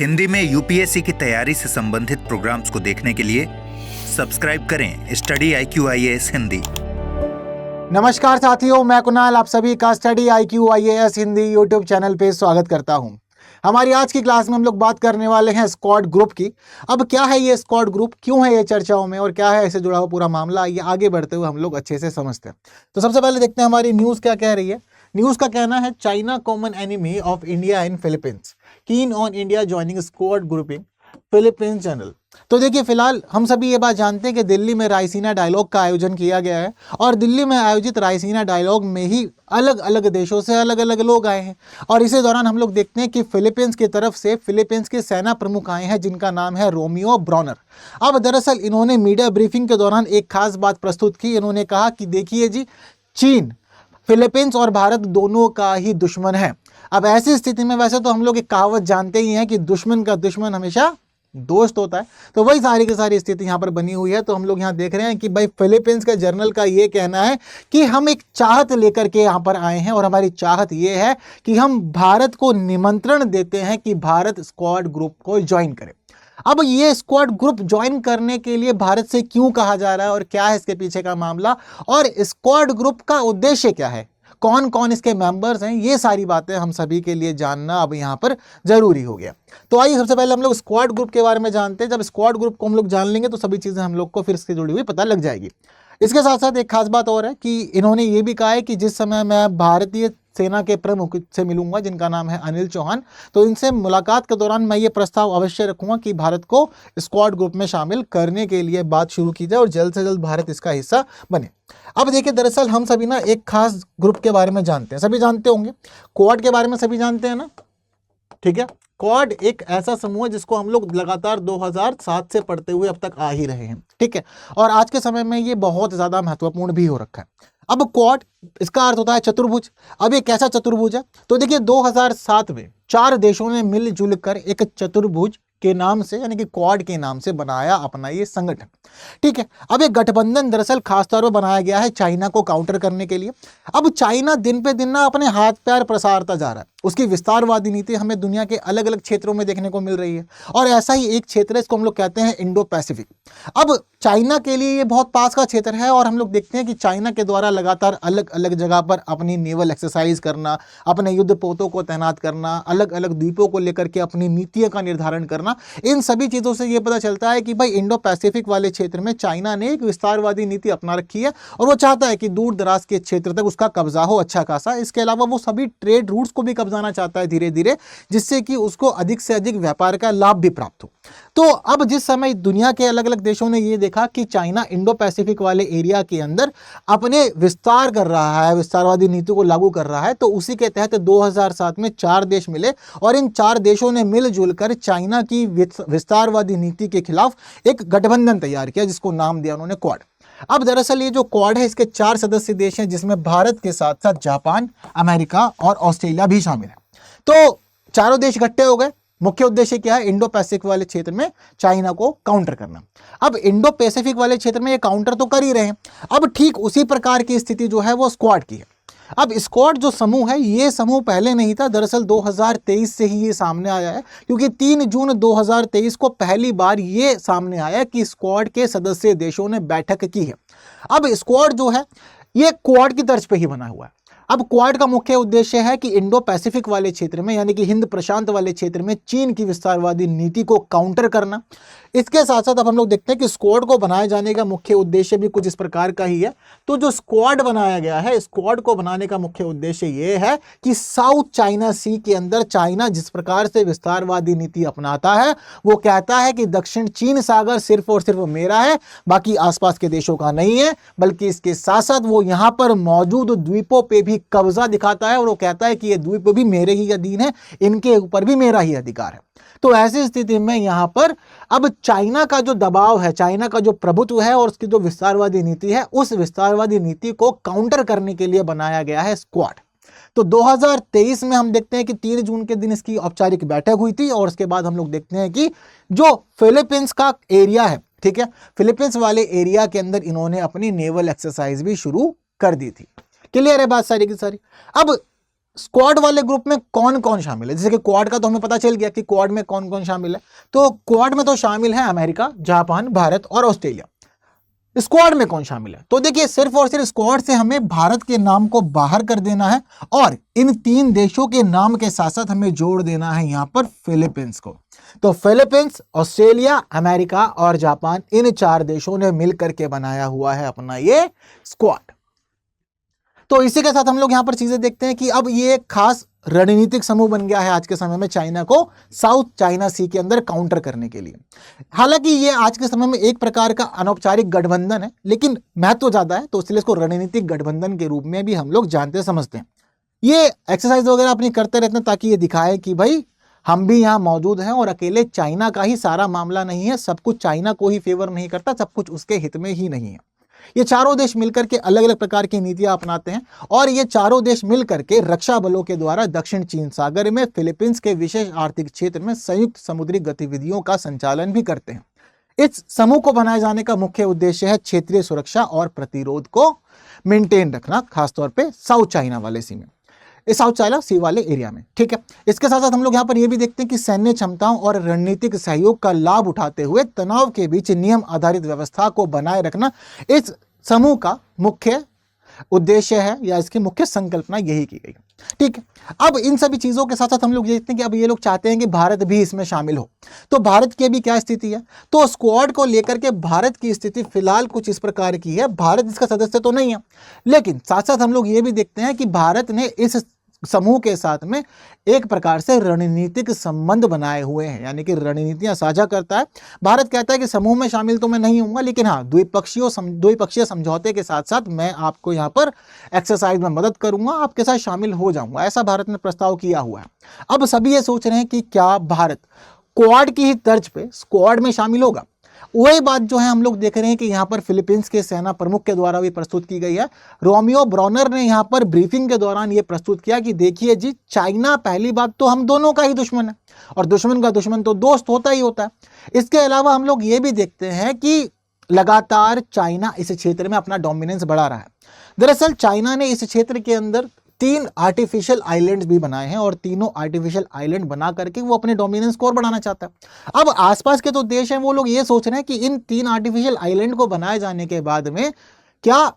हिंदी में यूपीएससी की तैयारी से संबंधित प्रोग्राम्स को देखने के लिए सब्सक्राइब करें स्टडी IQ-IAS हिंदी। नमस्कार साथियों, मैं कुणाल आप सभी का study IQ-IAS Hindi YouTube channel पे स्वागत करता हूं। हमारी आज की क्लास में हम लोग बात करने वाले हैं स्क्वाड ग्रुप की। अब क्या है ये स्क्वाड ग्रुप, क्यों है ये चर्चाओं में और क्या है इससे जुड़ा हुआ पूरा मामला, ये आगे बढ़ते हुए हम लोग अच्छे से समझते हैं। तो सबसे पहले देखते हैं हमारी न्यूज़ क्या कह रही है। न्यूज़ का कहना है China common enemy of India in Philippines, keen on India joining squad grouping Philippines general. तो देखिए, फिलहाल हम सभी ये बात जानते हैं कि दिल्ली में रायसीना डायलॉग का आयोजन किया गया है और दिल्ली में आयोजित रायसीना डायलॉग में ही अलग अलग देशों से अलग अलग लोग आए हैं। और इसी दौरान हम लोग देखते हैं कि फिलीपींस की तरफ से फिलीपींस के सेना प्रमुख आए हैं जिनका नाम है रोमियो ब्रॉनर। अब दरअसल इन्होंने मीडिया ब्रीफिंग के दौरान एक खास बात प्रस्तुत की। इन्होंने कहा कि देखिए जी, चीन, फिलीपींस और भारत दोनों का ही दुश्मन है। अब ऐसी स्थिति में वैसे तो हम लोग एक कहावत जानते ही हैं कि दुश्मन का दुश्मन हमेशा दोस्त होता है, तो वही सारी की सारी स्थिति यहाँ पर बनी हुई है। तो हम लोग यहाँ देख रहे हैं कि भाई फिलीपींस के जनरल का ये कहना है कि हम एक चाहत लेकर के यहाँ पर आए हैं और हमारी चाहत ये है कि हम भारत को निमंत्रण देते हैं कि भारत स्क्वाड ग्रुप को ज्वाइन करे। अब ये स्क्वाड ग्रुप ज्वाइन करने के लिए भारत से क्यों कहा जा रहा है और क्या है इसके पीछे का मामला, और स्क्वाड ग्रुप का उद्देश्य क्या है, कौन कौन इसके मेंबर्स हैं, ये सारी बातें हम सभी के लिए जानना अब यहाँ पर जरूरी हो गया। तो आइए सबसे पहले हम लोग स्क्वाड ग्रुप के बारे में जानते हैं। जब स्क्वाड ग्रुप को हम लोग जान लेंगे तो सभी चीज़ें हम लोग को फिर इससे जुड़ी हुई पता लग जाएगी। इसके साथ साथ एक खास बात और है कि इन्होंने ये भी कहा है कि जिस समय मैं भारतीय सेना के प्रमुख से मिलूंगा जिनका नाम है अनिल चौहान, तो इनसे मुलाकात के दौरान मैं ये प्रस्ताव अवश्य रखूंगा कि भारत को स्क्वाड ग्रुप में शामिल करने के लिए बात शुरू की जाए और जल्द से जल्द भारत इसका हिस्सा बने। अब देखिए, दरअसल हम सभी ना एक खास ग्रुप के बारे में जानते हैं, सभी जानते होंगे, क्वाड के बारे में सभी जानते हैं ना, ठीक है। क्वाड एक ऐसा समूह है जिसको हम लोग लगातार 2007 से पढ़ते हुए अब तक आ ही रहे हैं, ठीक है, और आज के समय में ये बहुत ज़्यादा महत्वपूर्ण भी हो रखा है। अब क्वाड, इसका अर्थ होता है चतुर्भुज। अब ये कैसा चतुर्भुज है, तो देखिए 2007 में 4 देशों ने मिलजुल कर एक चतुर्भुज के नाम से, यानी कि क्वाड के नाम से बनाया अपना ये संगठन, ठीक है। अब ये गठबंधन दरअसल खासतौर पर बनाया गया है चाइना को काउंटर करने के लिए। अब चाइना दिन पे दिन ना अपने हाथ पैर प्रसारता जा रहा है, उसकी विस्तारवादी नीति हमें दुनिया के अलग अलग क्षेत्रों में देखने को मिल रही है और ऐसा ही एक क्षेत्र है, इसको हम लोग कहते हैं इंडो पैसिफिक। अब चाइना के लिए ये बहुत पास का क्षेत्र है और हम लोग देखते हैं कि चाइना के द्वारा लगातार अलग अलग जगह पर अपनी नेवल एक्सरसाइज करना, अपने युद्धपोतों को तैनात करना, अलग अलग द्वीपों को लेकर के अपनी नीतियों का निर्धारण करना, इन सभी चीज़ों से ये पता चलता है कि भाई इंडो पैसिफिक वाले क्षेत्र में चाइना ने एक विस्तारवादी नीति अपना रखी है और वो चाहता है कि दूर दराज के क्षेत्र तक उसका कब्जा हो अच्छा खासा। इसके अलावा वो सभी ट्रेड रूट्स को भी कब्जाना चाहता है धीरे धीरे, जिससे कि उसको अधिक से अधिक व्यापार का लाभ भी प्राप्त हो। तो अब जिस समय दुनिया के अलग अलग देशों ने ये देखा कि चाइना इंडो पैसिफिक वाले एरिया के अंदर अपने विस्तार कर रहा है, विस्तारवादी नीति को लागू कर रहा है, तो उसी के तहत 2007 में 4 देश मिले और इन 4 देशों ने मिलजुल कर चाइना की विस्तारवादी नीति के खिलाफ एक गठबंधन तैयार किया जिसको नाम दिया उन्होंने क्वाड। अब दरअसल ये जो क्वाड है इसके 4 सदस्य देश हैं जिसमें भारत के साथ साथ जापान, अमेरिका और ऑस्ट्रेलिया भी शामिल है। तो चारों देश इकट्ठे हो गए। मुख्य उद्देश्य क्या है, इंडो पैसिफिक वाले क्षेत्र में चाइना को काउंटर करना। अब इंडो पैसिफिक वाले क्षेत्र में ये काउंटर तो कर ही रहे हैं। अब ठीक उसी प्रकार की स्थिति जो है वो स्क्वाड की है। अब स्क्वाड जो समूह है, ये समूह पहले नहीं था, दरअसल 2023 से ही ये सामने आया है, क्योंकि 3 जून 2023 को पहली बार ये सामने आया कि स्क्वाड के सदस्य देशों ने बैठक की है। अब स्क्वाड जो है ये क्वाड की तर्ज पे ही बना हुआ है। अब क्वाड का मुख्य उद्देश्य है कि इंडो पैसिफिक वाले क्षेत्र में, यानी कि हिंद प्रशांत वाले क्षेत्र में चीन की विस्तारवादी नीति को काउंटर करना। इसके साथ साथ अब हम लोग देखते हैं कि स्क्वाड को बनाए जाने का मुख्य उद्देश्य भी कुछ इस प्रकार का ही है। तो जो स्क्वाड बनाया गया है, स्क्वाड को बनाने का मुख्य उद्देश्य ये है कि साउथ चाइना सी के अंदर चाइना जिस प्रकार से विस्तारवादी नीति अपनाता है, वो कहता है कि दक्षिण चीन सागर सिर्फ और सिर्फ मेरा है, बाकी आसपास के देशों का नहीं है, बल्कि इसके साथ साथ वो यहाँ पर मौजूद द्वीपों पे भी कब्जा दिखाता है और वो कहता है कि ये द्वीप भी मेरे ही अधीन है, इनके ऊपर भी मेरा ही अधिकार है। तो ऐसी स्थिति में यहाँ पर अब चाइना का जो दबाव है, चाइना का जो प्रभुत्व है और उसकी जो विस्तारवादी नीति है, उस विस्तारवादी नीति को काउंटर करने के लिए बनाया गया है स्क्वाड। तो 2023 में हम देखते हैं कि 3 जून के दिन इसकी औपचारिक बैठक हुई थी और उसके बाद हम लोग देखते हैं कि जो फिलीपींस का एरिया है, ठीक है, फिलीपींस वाले एरिया के अंदर इन्होंने अपनी नेवल एक्सरसाइज भी शुरू कर दी थी। क्लियर है बात सारी की सारी। अब स्क्वाड वाले ग्रुप में कौन कौन शामिल है? जैसे कि क्वाड का तो हमें पता चल गया कि क्वाड में कौन कौन शामिल है। तो क्वाड में तो शामिल है अमेरिका, जापान, भारत और ऑस्ट्रेलिया। स्क्वाड में कौन शामिल है? तो देखिए, सिर्फ और सिर्फ स्क्वाड से हमें भारत के नाम को बाहर कर देना है और इन 3 देशों के नाम के साथ साथ हमें जोड़ देना है यहां पर फिलीपींस को। तो फिलीपींस, ऑस्ट्रेलिया, अमेरिका और जापान, इन 4 देशों ने मिलकर के बनाया हुआ है अपना ये स्क्वाड। तो इसी के साथ हम लोग यहां पर चीजें देखते हैं कि अब ये एक खास रणनीतिक समूह बन गया है आज के समय में चाइना को साउथ चाइना सी के अंदर काउंटर करने के लिए। हालांकि ये आज के समय में एक प्रकार का अनौपचारिक गठबंधन है, लेकिन महत्व ज्यादा है, तो इसलिए इसको रणनीतिक गठबंधन के रूप में भी हम लोग जानते समझते हैं। ये एक्सरसाइज वगैरह अपनी करते रहते हैं ताकि ये दिखाए कि भाई हम भी यहाँ मौजूद हैं और अकेले चाइना का ही सारा मामला नहीं है, सब कुछ चाइना को ही फेवर नहीं करता, सब कुछ उसके हित में ही नहीं है। ये चारों देश मिलकर के अलग अलग प्रकार की नीतियां अपनाते हैं और ये चारों देश मिलकर के रक्षा बलों के द्वारा दक्षिण चीन सागर में फिलीपींस के विशेष आर्थिक क्षेत्र में संयुक्त समुद्री गतिविधियों का संचालन भी करते हैं। इस समूह को बनाए जाने का मुख्य उद्देश्य है क्षेत्रीय सुरक्षा और प्रतिरोध को मेंटेन रखना, खासतौर पे साउथ चाइना वाले सी में, इस साउथ चाइना सी वाले एरिया में। ठीक है, इसके साथ साथ हम लोग यहाँ पर यह भी देखते हैं कि सैन्य क्षमताओं और रणनीतिक सहयोग का लाभ उठाते हुए तनाव के बीच नियम आधारित व्यवस्था को बनाए रखना इस समूह का मुख्य उद्देश्य है, या इसकी मुख्य संकल्पना यही की गई। ठीक है, अब इन सभी चीजों के साथ साथ हम लोग देखते हैं कि अब ये लोग चाहते हैं कि भारत भी इसमें शामिल हो। तो भारत की अभी क्या स्थिति है? तो स्क्वाड को लेकर के भारत की स्थिति फिलहाल कुछ इस प्रकार की है। भारत इसका सदस्य तो नहीं है, लेकिन साथ साथ हम लोग ये भी देखते हैं कि भारत ने इस समूह के साथ में एक प्रकार से रणनीतिक संबंध बनाए हुए हैं, यानी कि रणनीतियां साझा करता है। भारत कहता है कि समूह में शामिल तो मैं नहीं हूंगा, लेकिन हाँ, द्विपक्षीय समझौते के साथ साथ मैं आपको यहां पर एक्सरसाइज में मदद करूंगा, आपके साथ शामिल हो जाऊंगा, ऐसा भारत ने प्रस्ताव किया हुआ है। अब सभी ये सोच रहे हैं कि क्या भारत क्वाड की ही तर्ज पे स्क्वाड में शामिल होगा। वही बात जो है हम लोग देख रहे हैं कि यहाँ पर फिलीपींस के सेना प्रमुख के द्वारा भी प्रस्तुत की गई है। रोमियो ब्रॉनर ने यहाँ पर ब्रीफिंग के दौरान ये प्रस्तुत किया कि देखिए जी, चाइना पहली बात तो हम दोनों का ही दुश्मन है और दुश्मन का दुश्मन तो दोस्त होता ही होता है। इसके अलावा हम लोग ये भी देखते हैं कि लगातार चाइना इस क्षेत्र में अपना डोमिनेंस बढ़ा रहा है। दरअसल चाइना ने इस क्षेत्र के अंदर 3 आर्टिफिशियल आइलैंड्स भी बनाए हैं और तीनों आर्टिफिशियल आइलैंड बना करके वो अपने डोमिनेंस को और बढ़ाना चाहता है। अब आसपास के तो देश हैं, वो लोग ये सोच रहे हैं कि इन 3 आर्टिफिशियल आइलैंड को बनाए जाने के बाद में क्या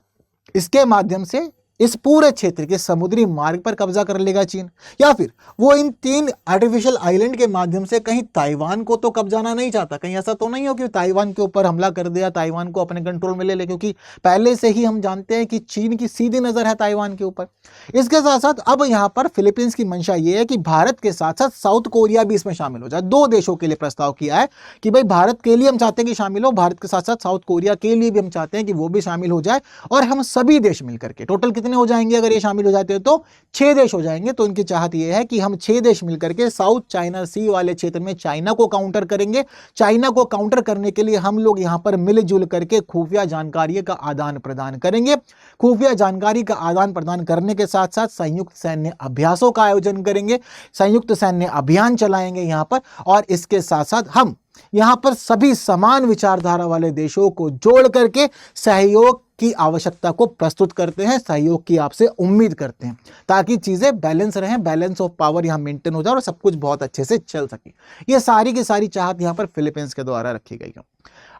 इसके माध्यम से इस पूरे क्षेत्र के समुद्री मार्ग पर कब्जा कर लेगा चीन, या फिर वो इन 3 आर्टिफिशियल आइलैंड के माध्यम से कहीं ताइवान को तो कब्जाना नहीं चाहता। कहीं ऐसा तो नहीं हो कि ताइवान के ऊपर हमला कर दिया, ताइवान को अपने कंट्रोल में ले ले, क्योंकि पहले से ही हम जानते हैं कि चीन की सीधी नजर है ताइवान के ऊपर। इसके साथ साथ अब यहाँ पर फिलीपींस की मंशा ये है कि भारत के साथ साथ साउथ कोरिया भी इसमें शामिल हो जाए। 2 देशों के लिए प्रस्ताव किया है कि भाई भारत के लिए हम चाहते हैं कि शामिल हो, भारत के साथ साथ साउथ कोरिया के लिए भी हम चाहते हैं कि वो भी शामिल हो जाए, और हम सभी देश मिलकर के, टोटल कितने हो जाएंगे अगर ये शामिल हो जाते हैं तो 6 देश हो जाएंगे। तो इनकी चाहत ये है कि हम 6 देश मिलकर के साउथ चाइना सी वाले क्षेत्र में चाइना को काउंटर करेंगे। चाइना को काउंटर करने के लिए हम लोग यहां पर मिलजुल करके खुफिया जानकारी का आदान प्रदान करेंगे। खुफिया जानकारी का आदान प्रदान करने के साथ साथ संयुक्त सैन्य अभ्यासों का आयोजन करेंगे, संयुक्त सैन्य अभियान चलाएंगे यहां पर, और इसके साथ साथ हम यहां पर सभी समान विचारधारा वाले देशों को जोड़ करके सहयोग की आवश्यकता को प्रस्तुत करते हैं, सहयोग की आपसे उम्मीद करते हैं, ताकि चीजें बैलेंस रहें, बैलेंस ऑफ पावर यहां मेंटेन हो जाए और सब कुछ बहुत अच्छे से चल सके। ये सारी की सारी चाहत यहां पर फिलीपींस के द्वारा रखी गई है।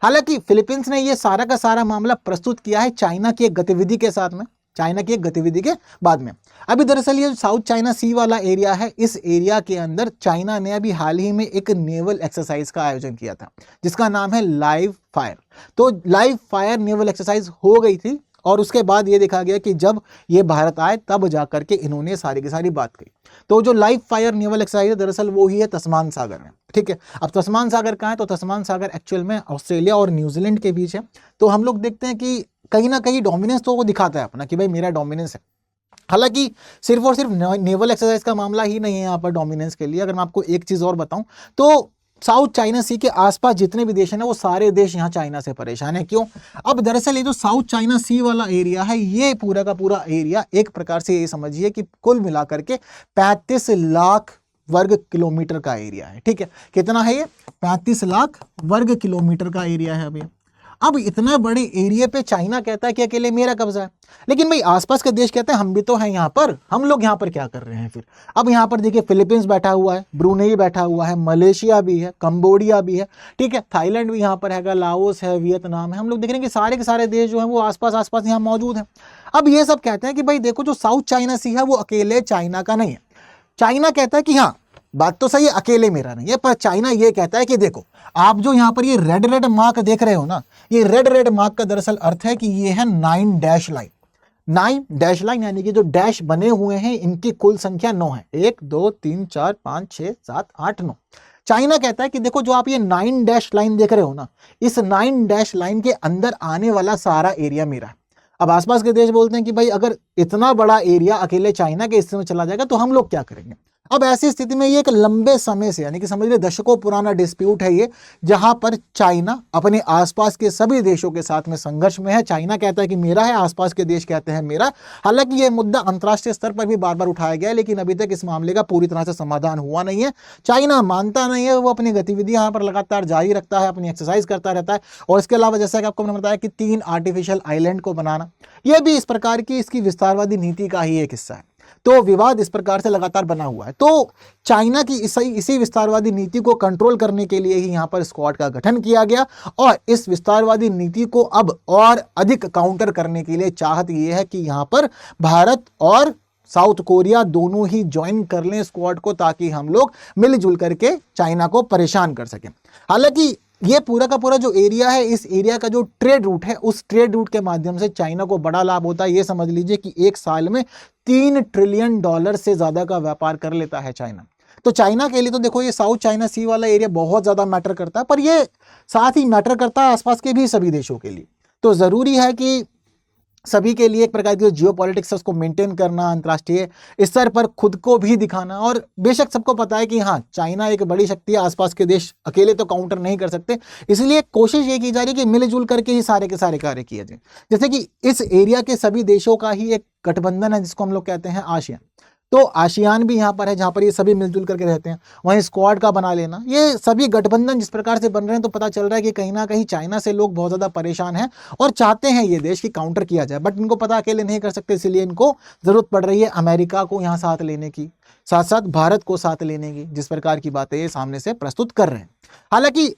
हालांकि फिलीपींस ने ये सारा का सारा मामला प्रस्तुत किया है चाइना की एक गतिविधि के साथ में, चाइना की एक गतिविधि के बाद में। अभी दरअसल ये साउथ चाइना सी वाला एरिया है, इस एरिया के अंदर चाइना ने अभी हाल ही में एक नेवल एक्सरसाइज का आयोजन किया था जिसका नाम है लाइव फायर। तो लाइव फायर नेवल एक्सरसाइज हो गई थी और उसके बाद ये देखा गया कि जब ये भारत आए तब जाकर के इन्होंने सारी की सारी बात कही। तो जो लाइव फायर नेवल एक्सरसाइज है दरअसल वो ही है तस्मान सागर में। ठीक है, अब तस्मान सागर कहाँ है? तो तस्मान सागर एक्चुअल में ऑस्ट्रेलिया और न्यूजीलैंड के बीच है। तो हम लोग देखते हैं कि कहीं ना कहीं डोमिनेंस तो वो दिखाता है अपना कि भाई मेरा डोमिनेंस है। हालांकि सिर्फ और सिर्फ नेवल एक्सरसाइज का मामला ही नहीं है यहाँ पर डोमिनेंस के लिए। अगर मैं आपको एक चीज और बताऊं तो साउथ चाइना सी के आसपास जितने भी देश हैं ना वो सारे देश यहाँ चाइना से परेशान है। क्यों? अब दरअसल ये जो साउथ चाइना सी वाला एरिया है ये पूरा का पूरा एरिया एक प्रकार से ये समझिए कि कुल मिलाकर के 35 लाख वर्ग किलोमीटर का एरिया है। ठीक है, कितना है ये? 35 लाख वर्ग किलोमीटर का एरिया है अभी। अब इतना बड़े एरिया पे चाइना कहता है कि अकेले मेरा कब्जा है, लेकिन भाई आसपास के देश कहते हैं हम भी तो हैं यहाँ पर, हम लोग यहाँ पर क्या कर रहे हैं फिर। अब यहाँ पर देखिए फिलीपींस बैठा हुआ है, ब्रूनेई बैठा हुआ है, मलेशिया भी है, कंबोडिया भी है, ठीक है, थाईलैंड भी यहाँ पर है, लाओस है, वियतनाम है। हम लोग देख रहे हैं कि सारे के सारे देश जो है वो आसपास यहाँ मौजूद हैं। अब ये सब कहते हैं कि भाई देखो जो साउथ चाइना सी है वो अकेले चाइना का नहीं है। चाइना कहता है कि हाँ बात तो सही है, अकेले मेरा नहीं है, पर चाइना ये कहता है कि देखो आप जो यहाँ पर ये रेड मार्क देख रहे हो ना, ये रेड मार्क का दरअसल अर्थ है कि ये है 9 डैश लाइन। 9 डैश लाइन यानी कि जो डैश बने हुए हैं इनकी कुल संख्या 9 है। 1 2 3 4 5 6 7 8 9। चाइना कहता है कि देखो जो आप ये 9 डैश लाइन देख रहे हो ना, इस 9 डैश लाइन के अंदर आने वाला सारा एरिया मेरा है। अब आसपास के देश बोलते हैं कि भाई अगर इतना बड़ा एरिया अकेले चाइना के हिस्से में चला जाएगा तो हम लोग क्या करेंगे। अब ऐसी स्थिति में ये एक लंबे समय से यानी कि समझ लीजिए दशकों पुराना डिस्प्यूट है ये, जहां पर चाइना अपने आसपास के सभी देशों के साथ में संघर्ष में है। चाइना कहता है कि मेरा है, आसपास के देश कहते हैं मेरा। हालांकि ये मुद्दा अंतर्राष्ट्रीय स्तर पर भी बार बार उठाया गया है, लेकिन अभी तक इस मामले का पूरी तरह से समाधान हुआ नहीं है। चाइना मानता नहीं है, वो अपनी गतिविधियां यहाँ पर लगातार जारी रखता है, अपनी एक्सरसाइज करता रहता है। और इसके अलावा जैसा कि आपको मैंने बताया कि 3 आर्टिफिशियल आइलैंड को बनाना, यह भी इस प्रकार की इसकी विस्तारवादी नीति का ही एक हिस्सा है। तो विवाद इस प्रकार से लगातार बना हुआ है। तो चाइना की इसी विस्तारवादी नीति को कंट्रोल करने के लिए ही यहाँ पर स्क्वाड का गठन किया गया, और इस विस्तारवादी नीति को अब और अधिक काउंटर करने के लिए चाहत ये है कि यहाँ पर भारत और साउथ कोरिया दोनों ही ज्वाइन कर लें स्क्वाड को, ताकि हम लोग मिलजुल करके चाइना को परेशान कर सकें। हालांकि ये पूरा का पूरा जो एरिया है, इस एरिया का जो ट्रेड रूट है, उस ट्रेड रूट के माध्यम से चाइना को बड़ा लाभ होता है। ये समझ लीजिए कि एक साल में $3 ट्रिलियन से ज्यादा का व्यापार कर लेता है चाइना। तो चाइना के लिए तो देखो ये साउथ चाइना सी वाला एरिया बहुत ज्यादा मैटर करता है, पर ये साथ ही मैटर करता है आसपास के भी सभी देशों के लिए। तो जरूरी है कि सभी के लिए एक प्रकार की जियोपॉलिटिक्स है उसको मेंटेन करना, अंतर्राष्ट्रीय स्तर पर खुद को भी दिखाना। और बेशक सबको पता है कि हाँ चाइना एक बड़ी शक्ति है, आसपास के देश अकेले तो काउंटर नहीं कर सकते, इसलिए कोशिश ये की जा रही है कि मिलजुल करके ही सारे के सारे कार्य किए जाए। जैसे कि इस एरिया के सभी देशों का ही एक गठबंधन है जिसको हम लोग कहते हैं आसियान। तो आसियान भी यहाँ पर है जहाँ पर ये सभी मिलजुल करके रहते हैं। वहीं स्क्वाड का बना लेना, ये सभी गठबंधन जिस प्रकार से बन रहे हैं तो पता चल रहा है कि कहीं ना कहीं चाइना से लोग बहुत ज़्यादा परेशान हैं और चाहते हैं ये देश की काउंटर किया जाए, बट इनको पता अकेले नहीं कर सकते, इसलिए इनको ज़रूरत पड़ रही है अमेरिका को यहाँ साथ लेने की, साथ साथ भारत को साथ लेने की, जिस प्रकार की बातें ये सामने से प्रस्तुत कर रहे हैं। हालांकि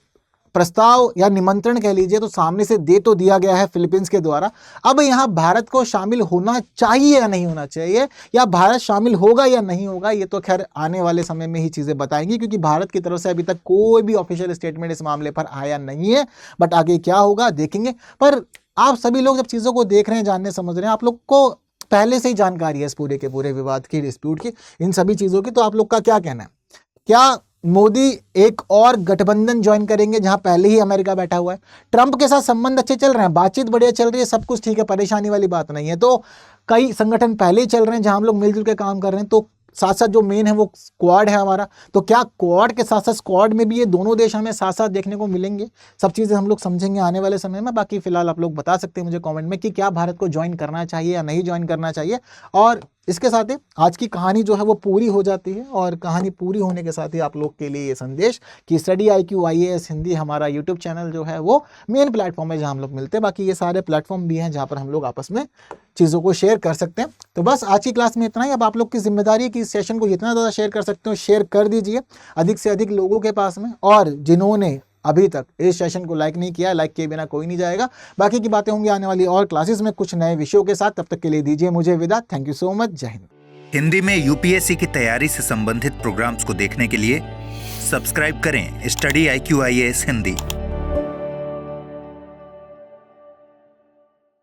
प्रस्ताव या निमंत्रण कह लीजिए तो सामने से दे तो दिया गया है फिलीपींस के द्वारा। अब यहाँ भारत को शामिल होना चाहिए या नहीं होना चाहिए, या भारत शामिल होगा या नहीं होगा, ये तो खैर आने वाले समय में ही चीज़ें बताएंगी, क्योंकि भारत की तरफ से अभी तक कोई भी ऑफिशियल स्टेटमेंट इस मामले पर आया नहीं है। बट आगे क्या होगा देखेंगे। पर आप सभी लोग जब चीज़ों को देख रहे हैं, जानने समझ रहे हैं, आप लोग को पहले से ही जानकारी है इस पूरे के पूरे विवाद की, डिस्प्यूट की, इन सभी चीज़ों की, तो आप लोग का क्या कहना है? क्या मोदी एक और गठबंधन ज्वाइन करेंगे जहां पहले ही अमेरिका बैठा हुआ है? ट्रंप के साथ संबंध अच्छे चल रहे हैं, बातचीत बढ़िया चल रही है, सब कुछ ठीक है, परेशानी वाली बात नहीं है। तो कई संगठन पहले ही चल रहे हैं जहां हम लोग मिलजुल के काम कर रहे हैं। तो साथ साथ जो मेन है वो स्क्वाड है हमारा, तो क्या क्वाड के साथ साथ स्क्वाड में भी ये दोनों देश हमें साथ साथ देखने को मिलेंगे? सब चीज़ें हम लोग समझेंगे आने वाले समय में। बाकी फिलहाल आप लोग बता सकते हैं मुझे कमेंट में कि क्या भारत को ज्वाइन करना चाहिए या नहीं ज्वाइन करना चाहिए। और इसके साथ ही आज की कहानी जो है वो पूरी हो जाती है, और कहानी पूरी होने के साथ ही आप लोग के लिए ये संदेश कि स्टडी IQ IAS हिंदी हमारा यूट्यूब चैनल जो है वो मेन प्लेटफॉर्म है जहां हम लोग मिलते हैं। बाकी ये सारे प्लेटफॉर्म भी हैं जहां पर हम लोग आपस में चीज़ों को शेयर कर सकते हैं। तो बस आज की क्लास में इतना ही। अब आप लोग की जिम्मेदारी है कि इस सेशन को जितना ज़्यादा शेयर कर सकते हो शेयर कर दीजिए अधिक से अधिक लोगों के पास में, और जिन्होंने अभी तक इस सेशन को लाइक नहीं किया, लाइक किए बिना कोई नहीं जाएगा। बाकी की बातें होंगी आने वाली और क्लासेस में कुछ नए विषयों के साथ। तब तक के लिए दीजिए मुझे विदा। Thank you so much. जय हिंद। हिंदी में UPSC की तैयारी से संबंधित प्रोग्राम्स को देखने के लिए सब्सक्राइब करें स्टडी IQ IAS हिंदी।